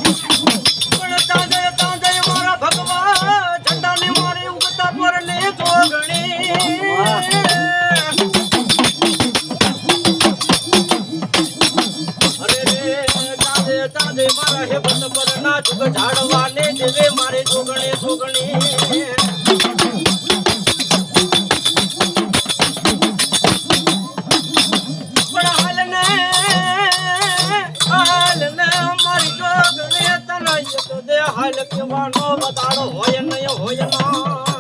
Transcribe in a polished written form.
પણ તાજે તાજે મારા ભગવા ઝંડાની મારી ઉગતા પરને જોગણી અરે રે તાજે તાજે મારા હેબત પરના જુગ ઝાડવાને દેવે મારી જોગણી જોગણી હાલ કેવાનો બતાડો હોય નહીં હોય ના